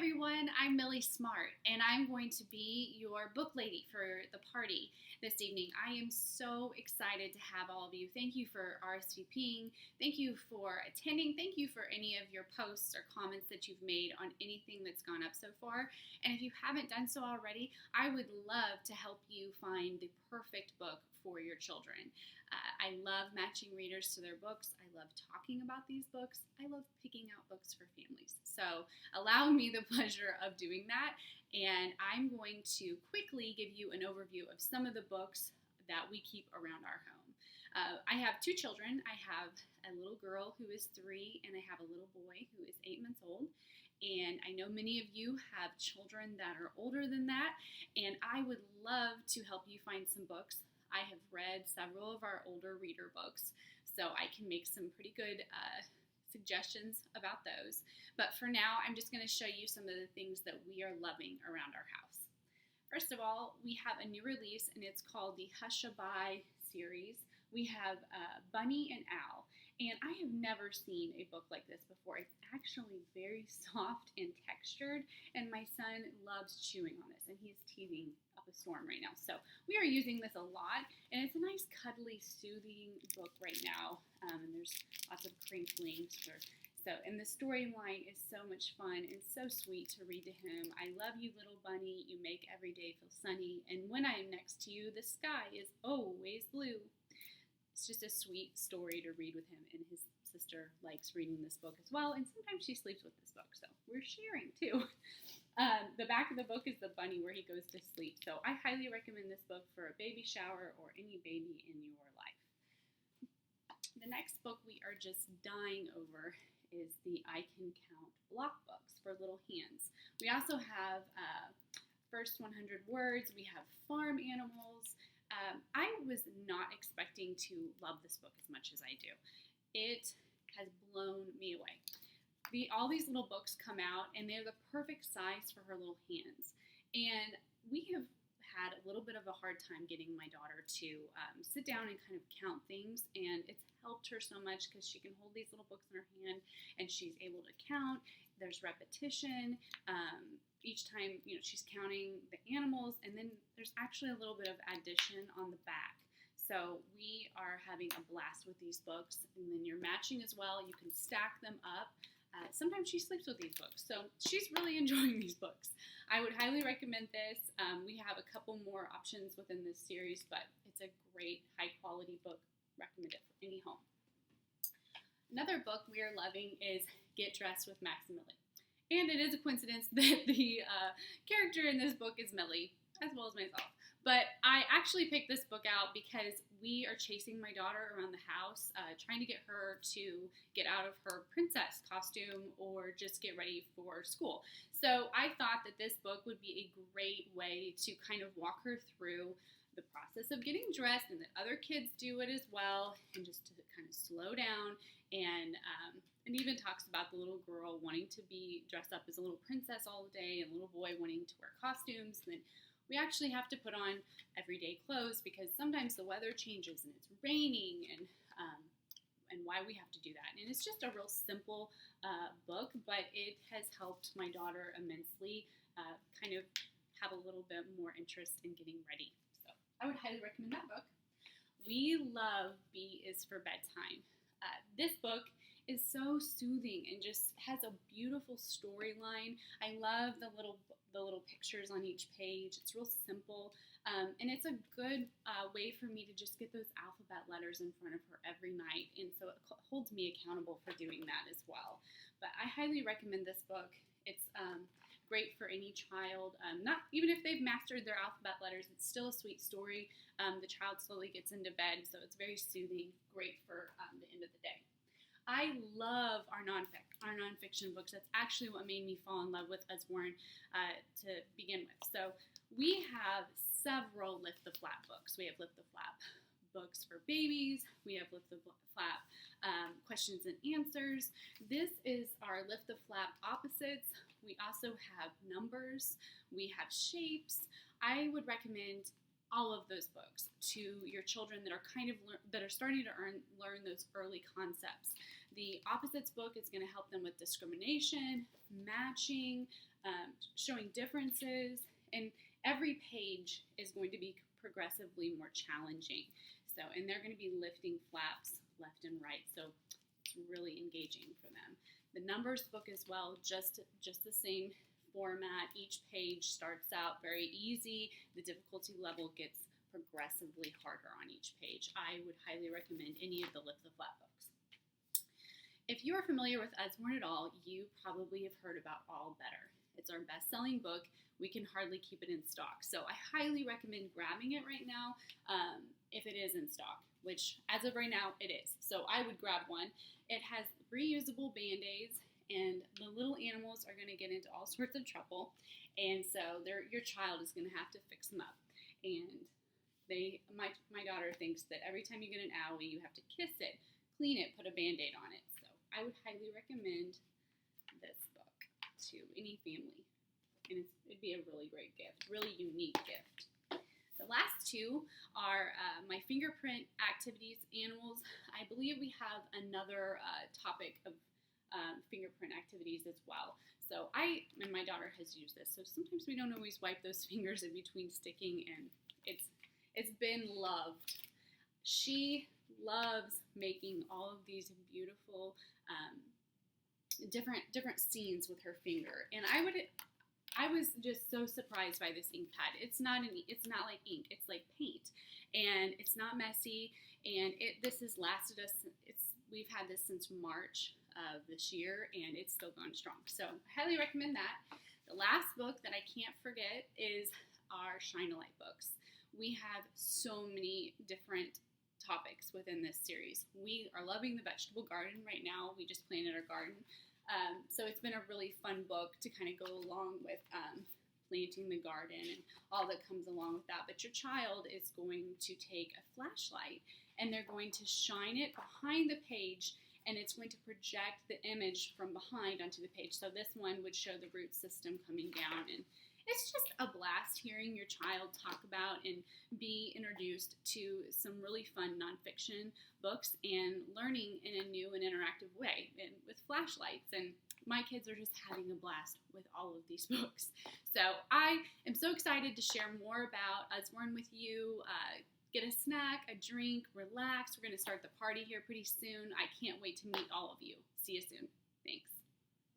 everyone, I'm Millie Smart, and I'm going to be your book lady for the party this evening. I am so excited to have all of you. Thank you for RSVPing. Thank you for attending. Thank you for any of your posts or comments that you've made on anything that's gone up so far. And if you haven't done so already, I would love to help you find the perfect book for your children. I love matching readers to their books. I love talking about these books. I love picking out books for families. So allow me the pleasure of doing that. And I'm going to quickly give you an overview of some of the books that we keep around our home. I have two children. I have a little girl who is 3, and I have a little boy who is 8 months old. And I know many of you have children that are older than that, and I would love to help you find some books. I have read several of our older reader books, so I can make some pretty good suggestions about those. But for now, I'm just going to show you some of the things that we are loving around our house. First of all, we have a new release, and it's called the Hushabye series. We have Bunny and Al, and I have never seen a book like this before. It's actually very soft and textured, and my son loves chewing on this, and he's teething up a storm right now. So we are using this a lot, and it's a nice, cuddly, soothing book right now, and there's lots of crinkling. And the storyline is so much fun and so sweet to read to him. I love you, little bunny. You make every day feel sunny, and when I am next to you, the sky is always blue. It's just a sweet story to read with him, and his sister likes reading this book as well, and sometimes she sleeps with this book, so we're sharing too. The back of the book is the bunny where he goes to sleep, so I highly recommend this book for a baby shower or any baby in your life. The next book we are just dying over is the I Can Count block books for little hands. We also have First 100 Words, we have Farm Animals. I was not expecting to love this book as much as I do. It has blown me away. All these little books come out, and they're the perfect size for her little hands. And we have had a little bit of a hard time getting my daughter to sit down and kind of count things, and it's helped her so much because she can hold these little books in her hand, and she's able to count. There's repetition. Each time, she's counting the animals, and then there's actually a little bit of addition on the back. So we are having a blast with these books, and then you're matching as well. You can stack them up. Sometimes she sleeps with these books, so she's really enjoying these books. I would highly recommend this. We have a couple more options within this series, but it's a great, high-quality book. Recommend it for any home. Another book we are loving is Get Dressed with Max and Millie. And it is a coincidence that the character in this book is Millie, as well as myself. But I actually picked this book out because we are chasing my daughter around the house, trying to get her to get out of her princess costume or just get ready for school. So I thought that this book would be a great way to kind of walk her through the process of getting dressed, and that other kids do it as well, and just to kind of slow down. And even talks about the little girl wanting to be dressed up as a little princess all day, and the little boy wanting to wear costumes. And then we actually have to put on everyday clothes because sometimes the weather changes and it's raining, and why we have to do that. And it's just a real simple book, but it has helped my daughter immensely kind of have a little bit more interest in getting ready. So I would highly recommend that book. We love B is for Bedtime. This book is so soothing and just has a beautiful storyline. I love the little pictures on each page. It's real simple, and it's a good way for me to just get those alphabet letters in front of her every night, and so it holds me accountable for doing that as well. But I highly recommend this book. It's great for any child. Not even if they've mastered their alphabet letters, it's still a sweet story. The child slowly gets into bed, so it's very soothing, great for the end of the day. I love our nonfiction books. That's actually what made me fall in love with Usborne to begin with. So we have several Lift the Flap books. We have Lift the Flap books for babies. We have Lift the Flap questions and answers. This is our Lift the Flap opposites. We also have numbers. We have shapes. I would recommend all of those books to your children that are that are starting to learn those early concepts. The opposites book is going to help them with discrimination, matching, showing differences, and every page is going to be progressively more challenging. So, and they're going to be lifting flaps left and right. So it's really engaging for them. The numbers book as well, just the same format. Each page starts out very easy. The difficulty level gets progressively harder on each page. I would highly recommend any of the Lift the Flap books. If you are familiar with Usborne at all, you probably have heard about All Better. It's our best-selling book. We can hardly keep it in stock. So I highly recommend grabbing it right now if it is in stock, which as of right now it is. So I would grab one. It has reusable Band-Aids, and the little animals are going to get into all sorts of trouble. And so your child is going to have to fix them up. And my daughter thinks that every time you get an owie, you have to kiss it, clean it, put a Band-Aid on it. So I would highly recommend this book to any family. And it'd be a really great gift, really unique gift. The last two are my fingerprint activities, animals. I believe we have another topic of fingerprint activities as well. So and my daughter has used this. So sometimes we don't always wipe those fingers in between sticking, and it's been loved. She loves making all of these beautiful different scenes with her finger, and I was just so surprised by this ink pad. It's not like ink. It's like paint, and it's not messy. And this has lasted us. We've had this since March of this year, and it's still going strong. So I highly recommend that. The last book that I can't forget is our Shine a Light books. We have so many different topics within this series. We are loving the vegetable garden right now. We just planted our garden. So it's been a really fun book to kind of go along with planting the garden and all that comes along with that. But your child is going to take a flashlight and they're going to shine it behind the page, and it's going to project the image from behind onto the page. So this one would show the root system coming down, and it's just a blast hearing your child talk about and be introduced to some really fun nonfiction books and learning in a new and interactive way and with flashlights. And my kids are just having a blast with all of these books. So I am so excited to share more about Usborne with you. Get a snack, a drink, relax. We're going to start the party here pretty soon. I can't wait to meet all of you. See you soon.